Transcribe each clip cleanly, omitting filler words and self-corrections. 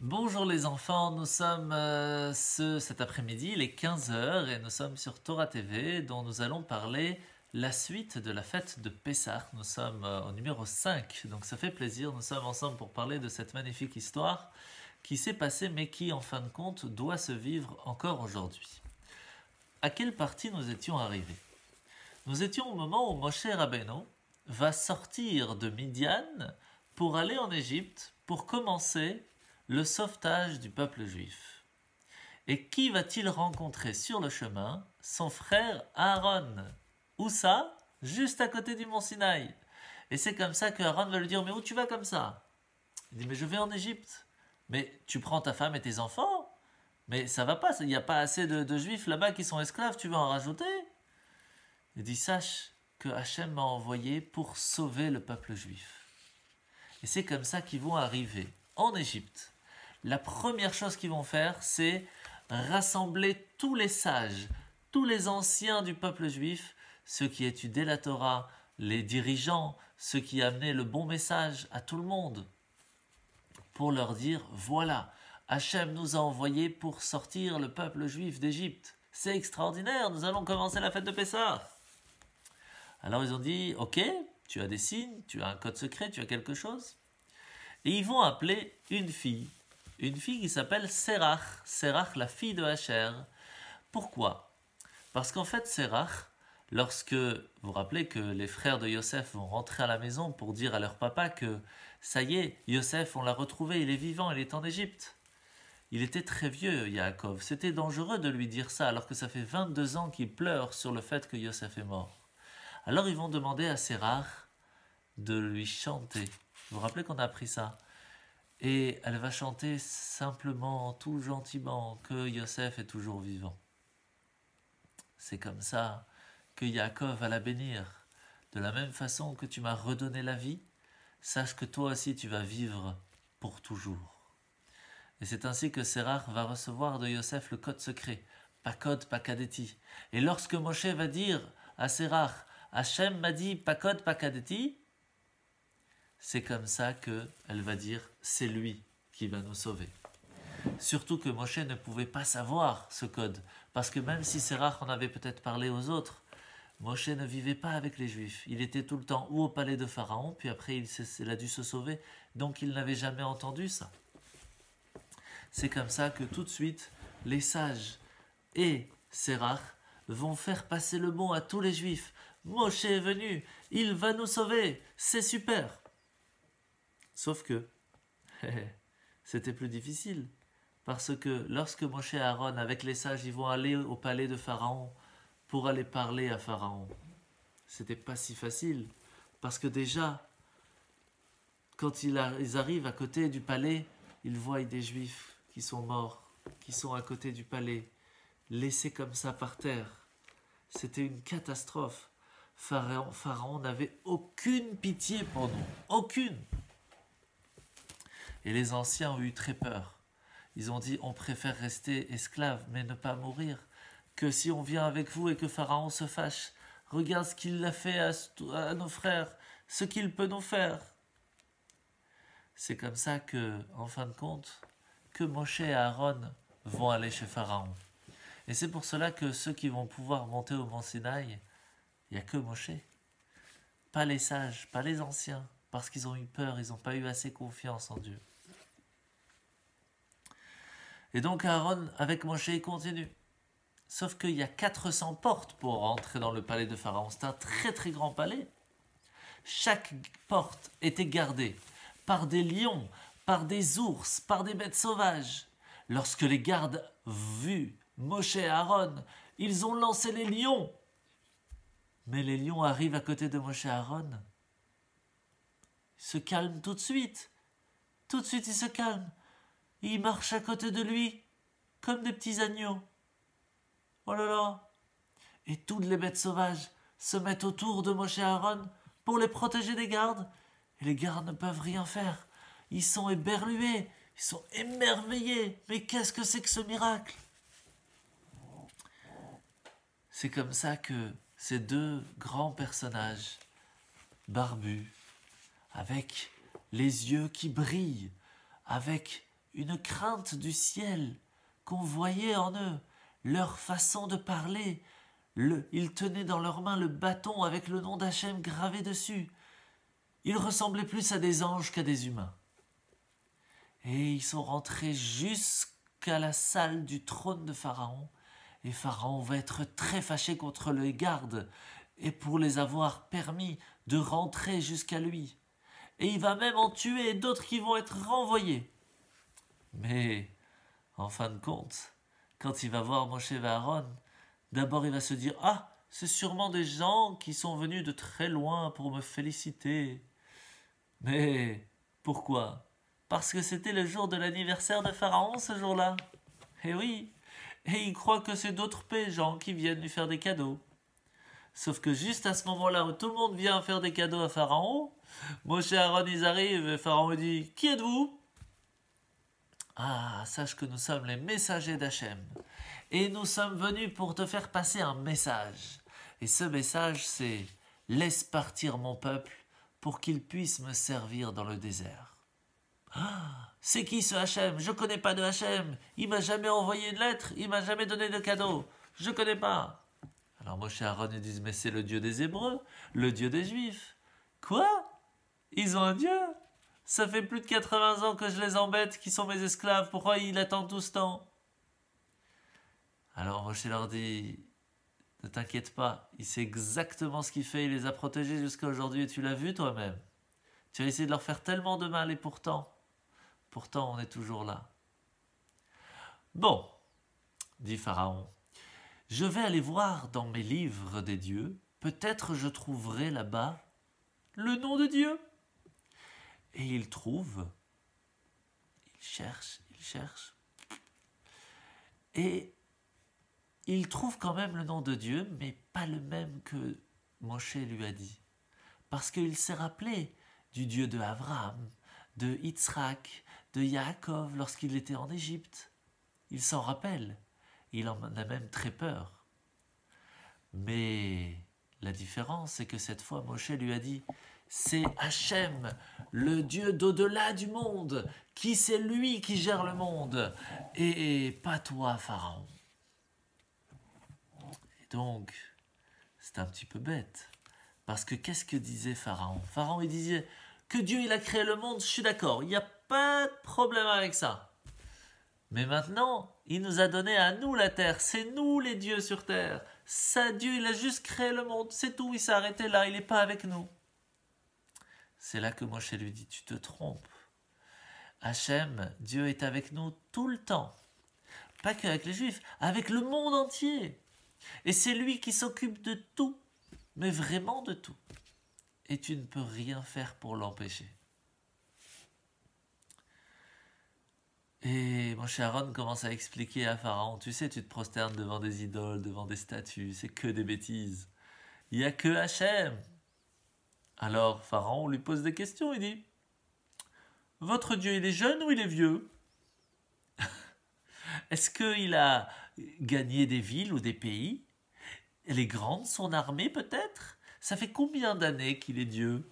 Bonjour les enfants, nous sommes cet après-midi, il est 15 heures et nous sommes sur Torah TV dont nous allons parler la suite de la fête de Pessah. Nous sommes au numéro 5, donc ça fait plaisir, nous sommes ensemble pour parler de cette magnifique histoire qui s'est passée mais qui en fin de compte doit se vivre encore aujourd'hui. À quelle partie nous étions arrivés? Nous étions au moment où Moshe Rabbeinu va sortir de Midian pour aller en Égypte pour commencer le sauvetage du peuple juif. Et qui va-t-il rencontrer sur le chemin? Son frère Aaron. Où ça? Juste à côté du mont Sinaï. Et c'est comme ça que Aaron va lui dire: mais où tu vas comme ça? Il dit: mais je vais en Égypte. Mais tu prends ta femme et tes enfants? Mais ça va pas, il n'y a pas assez de juifs là-bas qui sont esclaves, tu vas en rajouter? Il dit: sache que Hachem m'a envoyé pour sauver le peuple juif. Et c'est comme ça qu'ils vont arriver en Égypte. La première chose qu'ils vont faire, c'est rassembler tous les sages, tous les anciens du peuple juif, ceux qui étudiaient la Torah, les dirigeants, ceux qui amenaient le bon message à tout le monde, pour leur dire: voilà, Hachem nous a envoyés pour sortir le peuple juif d'Égypte. C'est extraordinaire, nous allons commencer la fête de Pessah. Alors ils ont dit: ok, tu as des signes, tu as un code secret, tu as quelque chose. Et ils vont appeler une fille qui s'appelle Sérach, Sérach la fille de Hacher. Pourquoi? Parce qu'en fait Sérach, lorsque vous vous rappelez que les frères de Yosef vont rentrer à la maison pour dire à leur papa que ça y est, Yosef on l'a retrouvé, il est vivant, il est en Égypte. Il était très vieux, Yaakov. C'était dangereux de lui dire ça alors que ça fait 22 ans qu'il pleure sur le fait que Yosef est mort. Alors ils vont demander à Sérach de lui chanter. Vous vous rappelez qu'on a appris ça? Et elle va chanter simplement, tout gentiment, que Yosef est toujours vivant. C'est comme ça que Yaakov va la bénir. De la même façon que tu m'as redonné la vie, sache que toi aussi tu vas vivre pour toujours. Et c'est ainsi que Sérach va recevoir de Yosef le code secret. Pas code, pas kadeti. Et lorsque Moshe va dire à Sérach: Hachem m'a dit pas code, pas kadeti, c'est comme ça qu'elle va dire: c'est lui qui va nous sauver. Surtout que Moshe ne pouvait pas savoir ce code, parce que même si Sérach en avait peut-être parlé aux autres, Moshe ne vivait pas avec les Juifs. Il était tout le temps ou au palais de Pharaon, puis après il a dû se sauver, donc il n'avait jamais entendu ça. C'est comme ça que tout de suite, les sages et Sérach vont faire passer le mot à tous les Juifs: Moshe est venu, il va nous sauver, c'est super. Sauf que c'était plus difficile, parce que lorsque Moshe et Aaron avec les sages ils vont aller au palais de Pharaon pour aller parler à Pharaon, c'était pas si facile, parce que déjà quand ils arrivent à côté du palais, ils voient des Juifs qui sont morts, qui sont à côté du palais, laissés comme ça par terre. C'était une catastrophe. Pharaon n'avait aucune pitié pour nous, aucune. Et les anciens ont eu très peur. Ils ont dit: on préfère rester esclaves, mais ne pas mourir, que si on vient avec vous et que Pharaon se fâche. Regarde ce qu'il a fait à nos frères, ce qu'il peut nous faire. C'est comme ça que, en fin de compte, que Moshe et Aaron vont aller chez Pharaon. Et c'est pour cela que ceux qui vont pouvoir monter au mont Sinaï, il n'y a que Moshe. Pas les sages, pas les anciens, parce qu'ils ont eu peur, ils n'ont pas eu assez confiance en Dieu. Et donc Aaron, avec Moshe, il continue. Sauf qu'il y a 400 portes pour rentrer dans le palais de Pharaon. C'est un très très grand palais. Chaque porte était gardée par des lions, par des ours, par des bêtes sauvages. Lorsque les gardes vu Moshe et Aaron, ils ont lancé les lions. Mais les lions arrivent à côté de Moshe et Aaron. Ils se calment tout de suite. Tout de suite, ils se calment. Ils marchent à côté de lui, comme des petits agneaux. Oh là là! Et toutes les bêtes sauvages se mettent autour de Moshe et Aaron pour les protéger des gardes. Et les gardes ne peuvent rien faire. Ils sont éberlués, ils sont émerveillés. Mais qu'est-ce que c'est que ce miracle? C'est comme ça que ces deux grands personnages, barbus, avec les yeux qui brillent, avec une crainte du ciel qu'on voyait en eux, leur façon de parler. Ils tenaient dans leurs mains le bâton avec le nom d'Hachem gravé dessus. Ils ressemblaient plus à des anges qu'à des humains. Et ils sont rentrés jusqu'à la salle du trône de Pharaon. Et Pharaon va être très fâché contre les gardes et pour les avoir permis de rentrer jusqu'à lui. Et il va même en tuer d'autres qui vont être renvoyés. Mais, en fin de compte, quand il va voir Moshe et Aaron, d'abord il va se dire « Ah, c'est sûrement des gens qui sont venus de très loin pour me féliciter. » Mais pourquoi? Parce que c'était le jour de l'anniversaire de Pharaon ce jour-là. Eh oui, et il croit que c'est d'autres gens qui viennent lui faire des cadeaux. Sauf que juste à ce moment-là où tout le monde vient faire des cadeaux à Pharaon, Moshe et Aaron ils arrivent et Pharaon dit « Qui êtes-vous » Ah, sache que nous sommes les messagers d'Hachem. Et nous sommes venus pour te faire passer un message. Et ce message c'est « Laisse partir mon peuple pour qu'il puisse me servir dans le désert. » Ah, c'est qui ce Hachem? Je connais pas de Hachem. Il m'a jamais envoyé une lettre. Il m'a jamais donné de cadeau. Je connais pas. Alors Moshe et Aaron ils disent mais c'est le Dieu des Hébreux, le Dieu des Juifs. Quoi? Ils ont un Dieu? Ça fait plus de 80 ans que je les embête, qui sont mes esclaves. Pourquoi il attend tout ce temps? Alors Moshe leur dit ne t'inquiète pas, il sait exactement ce qu'il fait. Il les a protégés jusqu'à aujourd'hui et tu l'as vu toi-même. Tu as essayé de leur faire tellement de mal et pourtant on est toujours là. Bon, dit Pharaon, je vais aller voir dans mes livres des dieux, peut-être je trouverai là-bas le nom de Dieu. Et il trouve, il cherche, et il trouve quand même le nom de Dieu, mais pas le même que Moshe lui a dit. Parce qu'il s'est rappelé du Dieu de Abraham, de Yitzhak, de Yaakov lorsqu'il était en Égypte. Il s'en rappelle. Il en a même très peur. Mais la différence, c'est que cette fois, Moshe lui a dit « C'est Hachem, le Dieu d'au-delà du monde, qui c'est lui qui gère le monde, et pas toi, Pharaon. » Et donc, c'est un petit peu bête. Parce que qu'est-ce que disait Pharaon? Pharaon, il disait que Dieu, il a créé le monde, je suis d'accord, il n'y a pas de problème avec ça. Mais maintenant, il nous a donné à nous la terre, c'est nous les dieux sur terre. Ça, Dieu, il a juste créé le monde, c'est tout, il s'est arrêté là, il n'est pas avec nous. C'est là que Moshe lui dit, tu te trompes. Hachem, Dieu est avec nous tout le temps. Pas qu'avec les Juifs, avec le monde entier. Et c'est lui qui s'occupe de tout, mais vraiment de tout. Et tu ne peux rien faire pour l'empêcher. Et Moshe Aaron commence à expliquer à Pharaon, tu sais, tu te prosternes devant des idoles, devant des statues, c'est que des bêtises. Il n'y a que Hachem. Alors Pharaon lui pose des questions, il dit, votre Dieu, il est jeune ou il est vieux? Est-ce qu'il a gagné des villes ou des pays? Elle est grande, son armée peut-être? Ça fait combien d'années qu'il est Dieu?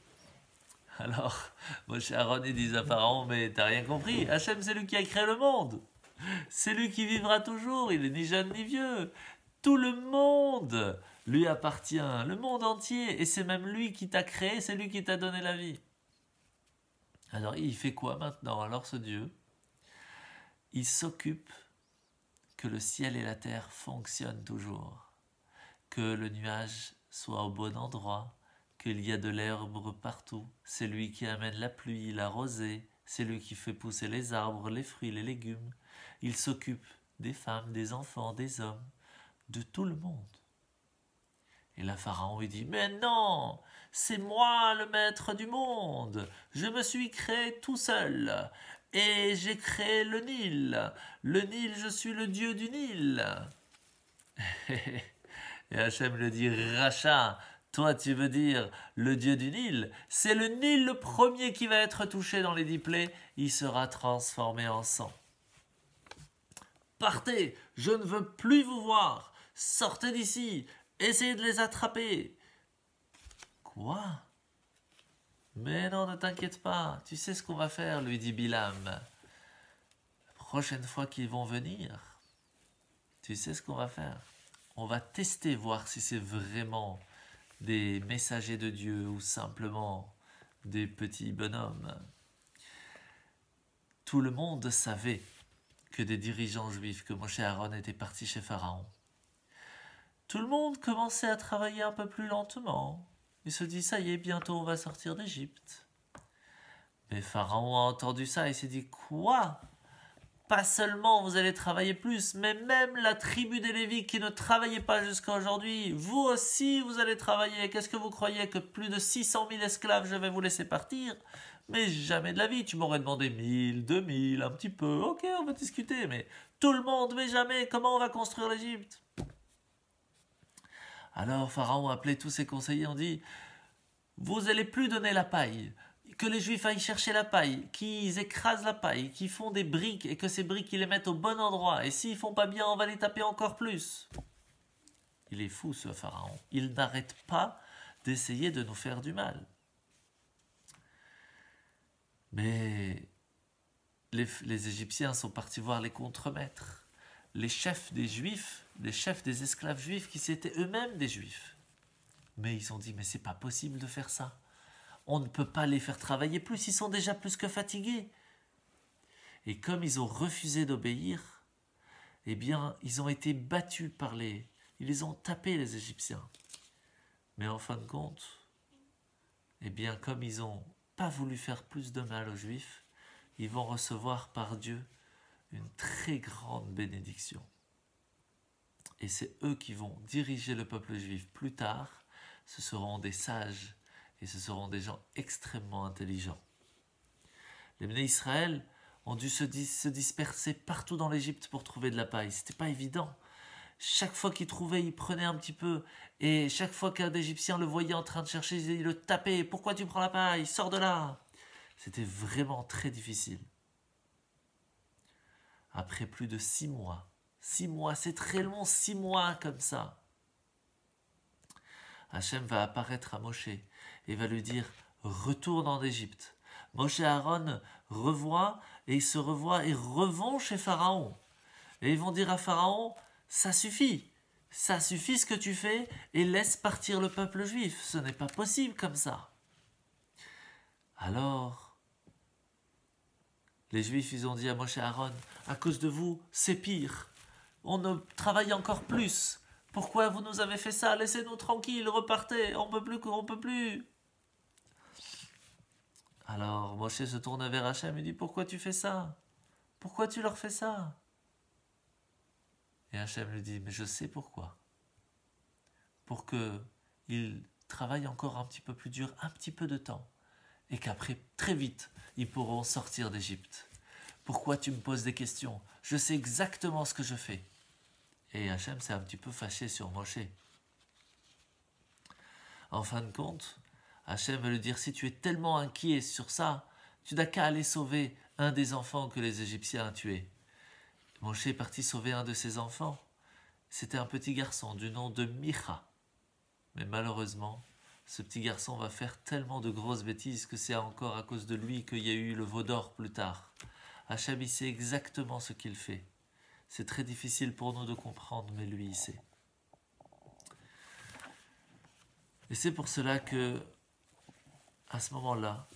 Alors, Moshe Aaron il dit à Pharaon, mais t'as rien compris, Hachem c'est lui qui a créé le monde. C'est lui qui vivra toujours, il est ni jeune ni vieux. Tout le monde lui appartient, le monde entier, et c'est même lui qui t'a créé, c'est lui qui t'a donné la vie. Alors il fait quoi maintenant? Alors ce Dieu, il s'occupe que le ciel et la terre fonctionnent toujours, que le nuage soit au bon endroit, qu'il y a de l'herbe partout. C'est lui qui amène la pluie, la rosée, c'est lui qui fait pousser les arbres, les fruits, les légumes. Il s'occupe des femmes, des enfants, des hommes, de tout le monde. Et là, Pharaon lui dit, mais non, c'est moi le maître du monde. Je me suis créé tout seul. Et j'ai créé le Nil. Le Nil, je suis le dieu du Nil. Et Hachem le dit, rachat, toi tu veux dire le dieu du Nil? C'est le Nil le premier qui va être touché dans les 10 plaies. Il sera transformé en sang. Partez, je ne veux plus vous voir. Sortez d'ici. Essayez de les attraper. Quoi? Mais non, ne t'inquiète pas. Tu sais ce qu'on va faire, lui dit Bilam. prochaine fois qu'ils vont venir, tu sais ce qu'on va faire? On va tester, voir si c'est vraiment des messagers de Dieu ou simplement des petits bonhommes. Tout le monde savait que des dirigeants juifs, que Moshe et Aaron étaient partis chez Pharaon. Tout le monde commençait à travailler un peu plus lentement. Il se dit, ça y est, bientôt on va sortir d'Égypte. Mais Pharaon a entendu ça et s'est dit, quoi? Pas seulement vous allez travailler plus, mais même la tribu des Lévites qui ne travaillait pas jusqu'à aujourd'hui, vous aussi vous allez travailler. Qu'est-ce que vous croyez, que plus de 600 000 esclaves je vais vous laisser partir? Mais jamais de la vie, tu m'aurais demandé 1000, 2000, un petit peu, ok on va discuter, mais tout le monde, mais jamais, comment on va construire l'Égypte? Alors Pharaon a appelé tous ses conseillers, on dit, vous allez plus donner la paille, que les Juifs aillent chercher la paille, qu'ils écrasent la paille, qu'ils font des briques et que ces briques ils les mettent au bon endroit. Et s'ils font pas bien, on va les taper encore plus. Il est fou ce Pharaon. Il n'arrête pas d'essayer de nous faire du mal. Mais les Égyptiens sont partis voir les contremaîtres, les chefs des Juifs, les chefs des esclaves juifs qui étaient eux-mêmes des Juifs. Mais ils ont dit, mais c'est pas possible de faire ça. On ne peut pas les faire travailler plus, ils sont déjà plus que fatigués. Et comme ils ont refusé d'obéir, eh bien, ils ont été battus par ils les ont tapés les Égyptiens. Mais en fin de compte, eh bien, comme ils n'ont pas voulu faire plus de mal aux Juifs, ils vont recevoir par Dieu une très grande bénédiction. Et c'est eux qui vont diriger le peuple juif plus tard. Ce seront des sages et ce seront des gens extrêmement intelligents. Les Béné Israël ont dû se disperser partout dans l'Égypte pour trouver de la paille. C'était pas évident. Chaque fois qu'ils trouvaient, ils prenaient un petit peu. Et chaque fois qu'un Égyptien le voyait en train de chercher, il le tapait. Pourquoi tu prends la paille? Sors de là! C'était vraiment très difficile. Après plus de 6 mois, 6 mois, c'est très long, 6 mois comme ça. Hachem va apparaître à Moshe et va lui dire « Retourne en Égypte ». Moshe et Aaron revoient et ils se revoient et revont chez Pharaon. Et ils vont dire à Pharaon « Ça suffit ce que tu fais et laisse partir le peuple juif. Ce n'est pas possible comme ça. » Alors, les Juifs, ils ont dit à Moshe et Aaron « À cause de vous, c'est pire. On ne travaille encore plus. Pourquoi vous nous avez fait ça? Laissez-nous tranquilles, repartez. On peut plus. » Alors Moshe se tourne vers Hachem et dit « Pourquoi tu fais ça? Pourquoi tu leur fais ça ?» Et Hachem lui dit « Mais je sais pourquoi. Pour qu'ils travaillent encore un petit peu plus dur, un petit peu de temps. Et qu'après, très vite, ils pourront sortir d'Égypte. Pourquoi tu me poses des questions? Je sais exactement ce que je fais. » Et Hachem s'est un petit peu fâché sur Moshe. En fin de compte, Hachem veut lui dire, si tu es tellement inquiet sur ça, tu n'as qu'à aller sauver un des enfants que les Égyptiens ont tués. Moshe est parti sauver un de ses enfants. C'était un petit garçon du nom de Micha. Mais malheureusement, ce petit garçon va faire tellement de grosses bêtises que c'est encore à cause de lui qu'il y a eu le veau d'or plus tard. Hachem, il sait exactement ce qu'il fait. C'est très difficile pour nous de comprendre, mais lui, il sait. Et c'est pour cela que, à ce moment-là,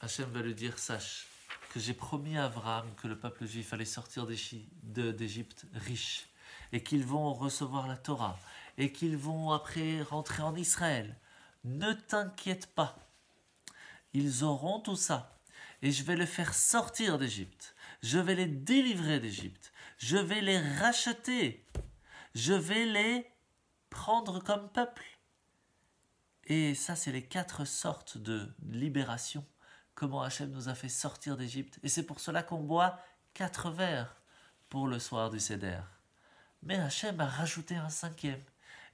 Hachem va lui dire, sache que j'ai promis à Abraham que le peuple juif allait sortir d'Égypte riche, et qu'ils vont recevoir la Torah, et qu'ils vont après rentrer en Israël. Ne t'inquiète pas, ils auront tout ça, et je vais les faire sortir d'Égypte, je vais les délivrer d'Égypte, je vais les racheter, je vais les prendre comme peuple. Et ça, c'est les 4 sortes de libération, comment Hachem nous a fait sortir d'Égypte. Et c'est pour cela qu'on boit 4 verres pour le soir du Seder. Mais Hachem a rajouté un 5e.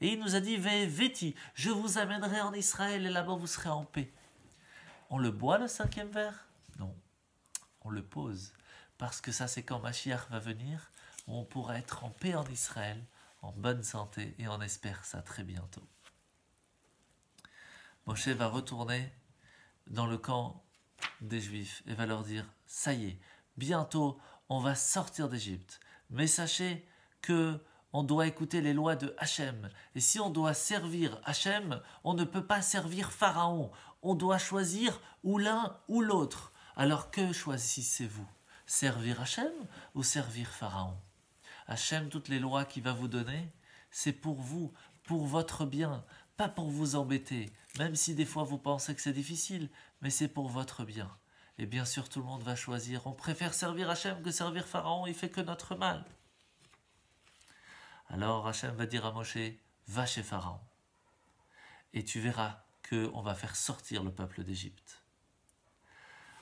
Et il nous a dit, Véti, je vous amènerai en Israël et là-bas vous serez en paix. On le boit le 5e verre? Non, on le pose. Parce que ça, c'est quand Mashiach va venir, où on pourra être en paix en Israël, en bonne santé, et on espère ça très bientôt. Moshe va retourner dans le camp des Juifs et va leur dire, ça y est, bientôt on va sortir d'Égypte. Mais sachez que on doit écouter les lois de Hachem. Et si on doit servir Hachem, on ne peut pas servir Pharaon. On doit choisir ou l'un ou l'autre. Alors que choisissez-vous? Servir Hachem ou servir Pharaon? Hachem, toutes les lois qu'il va vous donner, c'est pour vous, pour votre bien, pas pour vous embêter. Même si des fois vous pensez que c'est difficile, mais c'est pour votre bien. Et bien sûr, tout le monde va choisir. On préfère servir Hachem que servir Pharaon, il fait que notre mal. Alors Hachem va dire à Moshe, va chez Pharaon. Et tu verras qu'on va faire sortir le peuple d'Égypte.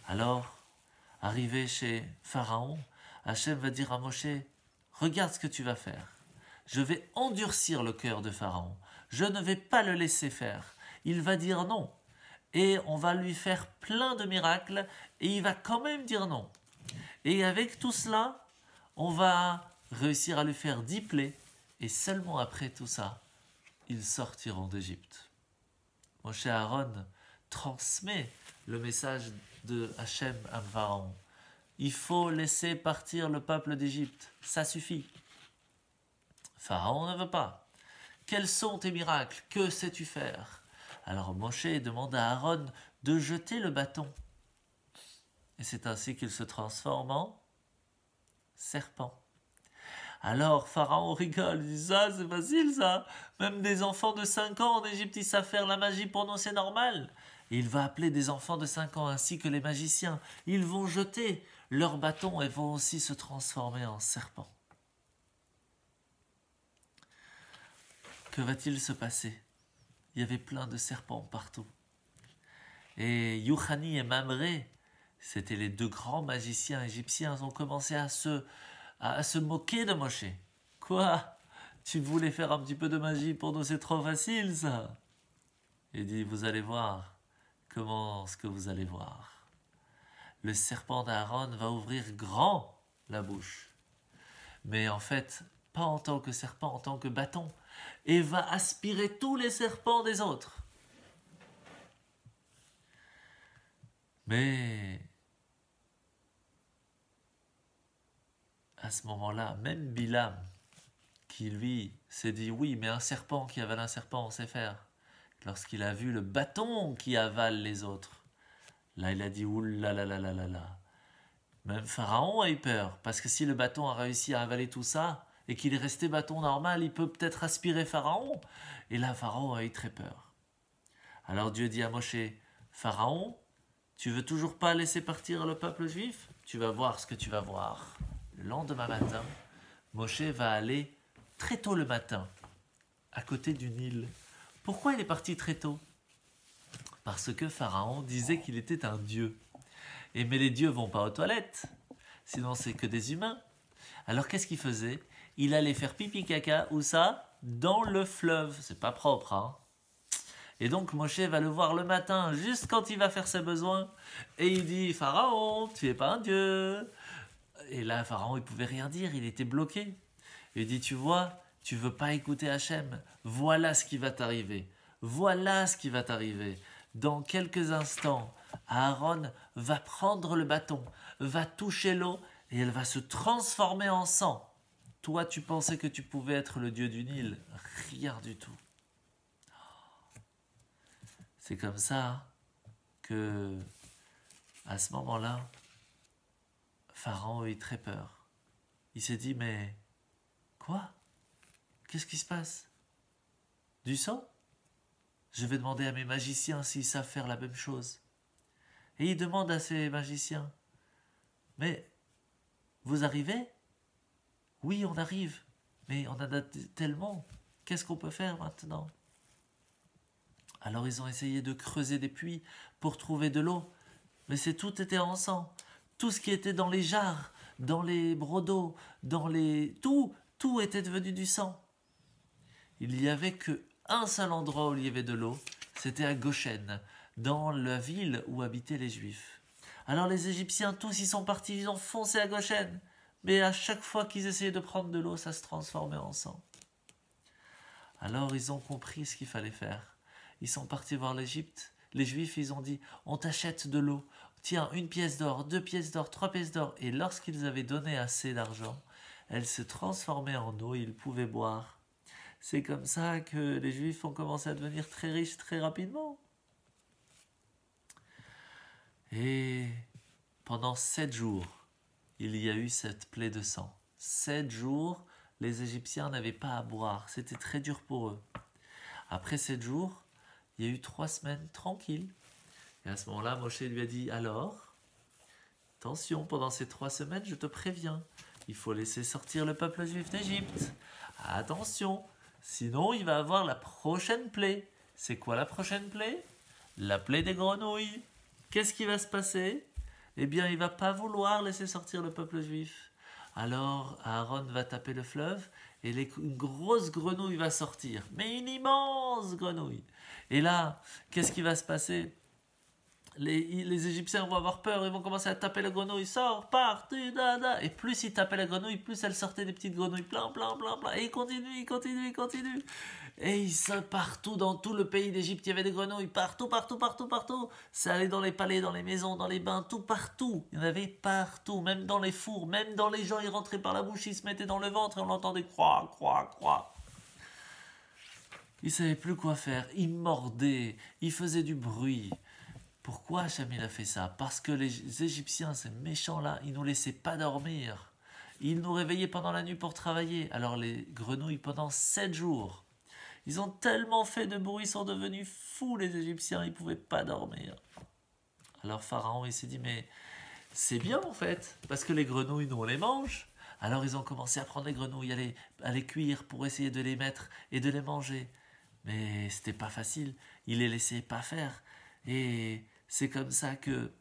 Alors, arrivé chez Pharaon, Hachem va dire à Moshe, regarde ce que tu vas faire. Je vais endurcir le cœur de Pharaon. Je ne vais pas le laisser faire. Il va dire non. Et on va lui faire plein de miracles et il va quand même dire non. Et avec tout cela, on va réussir à lui faire 10 plaies et seulement après tout ça, ils sortiront d'Égypte. Moshe Aaron transmet le message de Hachem à Pharaon. Il faut laisser partir le peuple d'Égypte, ça suffit. Pharaon ne veut pas. Quels sont tes miracles? Que sais-tu faire? Alors Moshe demande à Aaron de jeter le bâton. Et c'est ainsi qu'il se transforme en serpent. Alors Pharaon rigole, il dit ça c'est facile ça. Même des enfants de 5 ans en Égypte ils savent faire la magie, pour nous c'est normal. Et il va appeler des enfants de 5 ans ainsi que les magiciens. Ils vont jeter leur bâton et vont aussi se transformer en serpent. Que va-t-il se passer? Il y avait plein de serpents partout. Et Youchani et Mamré, c'était les 2 grands magiciens égyptiens, ont commencé à se moquer de Moshe. Quoi? Tu voulais faire un petit peu de magie pour nous, c'est trop facile ça. Il dit, vous allez voir. Comment est-ce que vous allez voir? Le serpent d'Aaron va ouvrir grand la bouche. Mais en fait, pas en tant que serpent, en tant que bâton. Et va aspirer tous les serpents des autres. Mais à ce moment-là, même Bilam, qui lui s'est dit oui, mais un serpent qui avale un serpent, on sait faire. Lorsqu'il a vu le bâton qui avale les autres, là il a dit oulalalala. Même Pharaon a eu peur, parce que si le bâton a réussi à avaler tout ça, et qu'il est resté bâton normal, il peut peut-être aspirer Pharaon. Et là, Pharaon a eu très peur. Alors Dieu dit à Moshe, Pharaon, tu veux toujours pas laisser partir le peuple juif? Tu vas voir ce que tu vas voir. Le lendemain matin, Moshe va aller très tôt le matin, à côté du Nil. Pourquoi il est parti très tôt? Parce que Pharaon disait qu'il était un dieu. Mais les dieux vont pas aux toilettes, sinon c'est que des humains. Alors qu'est-ce qu'il faisait? Il allait faire pipi caca, où ça? Dans le fleuve. C'est pas propre, hein? Et donc Moshe va le voir le matin, juste quand il va faire ses besoins. Et il dit, Pharaon, tu es pas un dieu. Et là, Pharaon, il pouvait rien dire, il était bloqué. Il dit, tu vois, tu veux pas écouter Hachem. Voilà ce qui va t'arriver. Voilà ce qui va t'arriver. Dans quelques instants, Aaron va prendre le bâton, va toucher l'eau et elle va se transformer en sang. Toi, tu pensais que tu pouvais être le dieu du Nil. Rien du tout. C'est comme ça que, à ce moment-là, Pharaon a eu très peur. Il s'est dit, mais quoi? Qu'est-ce qui se passe? Du sang? Je vais demander à mes magiciens s'ils savent faire la même chose. Et il demande à ses magiciens, mais vous arrivez? Oui, on arrive, mais on en a tellement. Qu'est-ce qu'on peut faire maintenant? Alors ils ont essayé de creuser des puits pour trouver de l'eau, mais tout était en sang. Tout ce qui était dans les jarres, dans les brocs d'eau, tout était devenu du sang. Il n'y avait qu'un seul endroit où il y avait de l'eau, c'était à Goshen, dans la ville où habitaient les Juifs. Alors les Égyptiens, tous, ils sont partis, ils ont foncé à Goshen. Mais à chaque fois qu'ils essayaient de prendre de l'eau, ça se transformait en sang. Alors ils ont compris ce qu'il fallait faire. Ils sont partis voir l'Égypte. Les Juifs, ils ont dit, on t'achète de l'eau. tiens, 1 pièce d'or, 2 pièces d'or, 3 pièces d'or. Et lorsqu'ils avaient donné assez d'argent, elle se transformait en eau et ils pouvaient boire. C'est comme ça que les Juifs ont commencé à devenir très riches très rapidement. Et pendant 7 jours, il y a eu cette plaie de sang. 7 jours, les Égyptiens n'avaient pas à boire. C'était très dur pour eux. Après 7 jours, il y a eu 3 semaines tranquilles. Et à ce moment-là, Moshe lui a dit, alors, attention, pendant ces 3 semaines, je te préviens, il faut laisser sortir le peuple juif d'Égypte. Attention, sinon il va avoir la prochaine plaie. C'est quoi la prochaine plaie? La plaie des grenouilles. Qu'est-ce qui va se passer? Eh bien, il va pas vouloir laisser sortir le peuple juif. Alors, Aaron va taper le fleuve et une grosse grenouille va sortir. Mais une immense grenouille. Et là, qu'est-ce qui va se passer? Les Égyptiens vont avoir peur, ils vont commencer à taper la grenouille, sors, part, da. Et plus ils tapaient la grenouille, plus elle sortait des petites grenouilles, plein. Et ils continuent. Et partout dans tout le pays d'Égypte, il y avait des grenouilles, partout. Ça allait dans les palais, dans les maisons, dans les bains, tout partout. Il y en avait partout, même dans les fours, même dans les gens, ils rentraient par la bouche, ils se mettaient dans le ventre et on l'entendait croix. Ils ne savaient plus quoi faire, ils mordaient, ils faisaient du bruit. Pourquoi Hachem il a fait ça? Parce que les Égyptiens, ces méchants-là, ils ne nous laissaient pas dormir. Ils nous réveillaient pendant la nuit pour travailler. Alors les grenouilles, pendant 7 jours, ils ont tellement fait de bruit, ils sont devenus fous les Égyptiens, ils ne pouvaient pas dormir. Alors Pharaon, il s'est dit, mais c'est bien en fait, parce que les grenouilles, nous on les mange. Alors ils ont commencé à prendre les grenouilles, à les cuire pour essayer de les mettre et de les manger. Mais c'était pas facile, ils les laissaient pas faire. Et c'est comme ça que,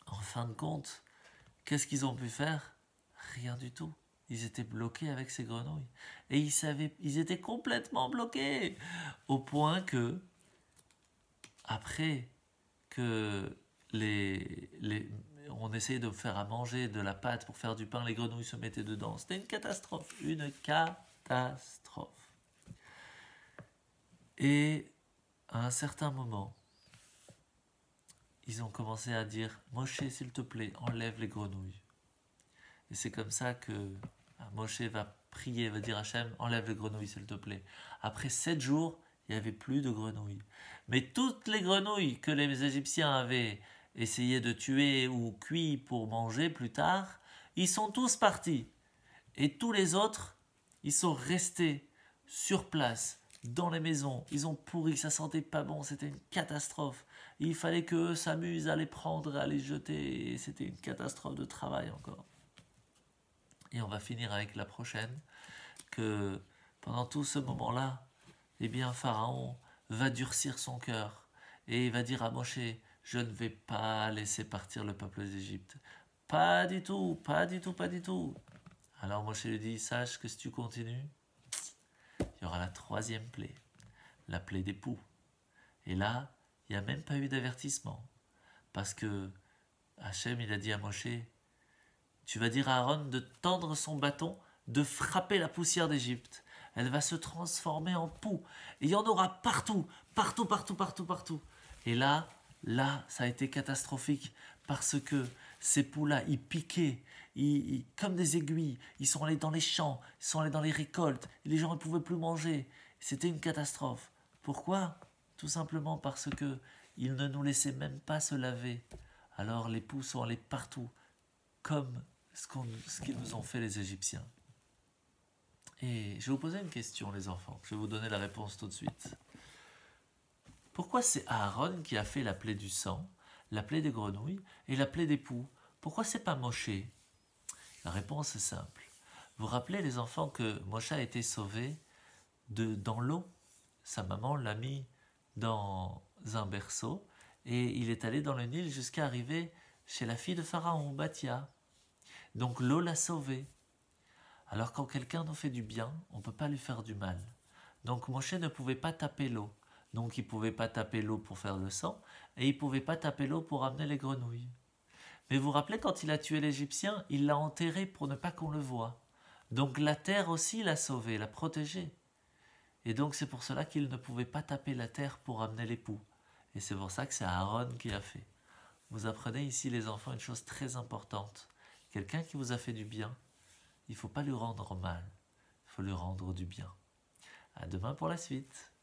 en fin de compte, qu'est-ce qu'ils ont pu faire? Rien du tout. Ils étaient bloqués avec ces grenouilles. Et ils étaient complètement bloqués. Au point que, après que on essayait de faire à manger de la pâte pour faire du pain, les grenouilles se mettaient dedans. C'était une catastrophe. Une catastrophe. Et à un certain moment, ils ont commencé à dire « Moshe, s'il te plaît, enlève les grenouilles. » Et c'est comme ça que Moshe va prier, va dire à Hachem « Enlève les grenouilles, s'il te plaît. » Après 7 jours, il n'y avait plus de grenouilles. Mais toutes les grenouilles que les Égyptiens avaient essayé de tuer ou cuit pour manger plus tard, ils sont tous partis. Et tous les autres, ils sont restés sur place, dans les maisons. Ils ont pourri, ça sentait pas bon, c'était une catastrophe. Il fallait qu'eux s'amusent à les prendre, à les jeter, et c'était une catastrophe de travail encore. Et on va finir avec la prochaine, que pendant tout ce moment-là, eh bien Pharaon va durcir son cœur, et il va dire à Moshe, je ne vais pas laisser partir le peuple d'Égypte. Pas du tout. Alors Moshe lui dit, sache que si tu continues, il y aura la 3e plaie, la plaie des poux. Et là, il n'y a même pas eu d'avertissement. Parce que Hachem, il a dit à Moshe, tu vas dire à Aaron de tendre son bâton, de frapper la poussière d'Égypte. Elle va se transformer en poux. Et il y en aura partout. Et là, ça a été catastrophique. Parce que ces poux-là, ils piquaient. Comme des aiguilles. Ils sont allés dans les champs. Ils sont allés dans les récoltes. Et les gens ne pouvaient plus manger. C'était une catastrophe. Pourquoi? Tout simplement parce que ils ne nous laissaient même pas se laver. Alors les poux sont allés partout, comme ce qu'ils nous ont fait les Égyptiens. Et je vais vous poser une question, les enfants. Je vais vous donner la réponse tout de suite. Pourquoi c'est Aaron qui a fait la plaie du sang, la plaie des grenouilles et la plaie des poux? Pourquoi c'est pas Moshe? La réponse est simple. Vous vous rappelez, les enfants, que Moshe a été sauvé dans l'eau? Sa maman l'a mis dans un berceau et il est allé dans le Nil jusqu'à arriver chez la fille de Pharaon, Bathia. Donc l'eau l'a sauvé. Alors quand quelqu'un nous fait du bien, on ne peut pas lui faire du mal. Donc Moshe ne pouvait pas taper l'eau. Donc il ne pouvait pas taper l'eau pour faire le sang et il ne pouvait pas taper l'eau pour amener les grenouilles. Mais vous vous rappelez, quand il a tué l'Égyptien, il l'a enterré pour ne pas qu'on le voie. Donc la terre aussi l'a sauvé, l'a protégé. Et donc c'est pour cela qu'il ne pouvait pas taper la terre pour amener les poux. Et c'est pour ça que c'est Aaron qui a fait. Vous apprenez ici, les enfants, une chose très importante. Quelqu'un qui vous a fait du bien, il ne faut pas lui rendre mal, il faut lui rendre du bien. À demain pour la suite.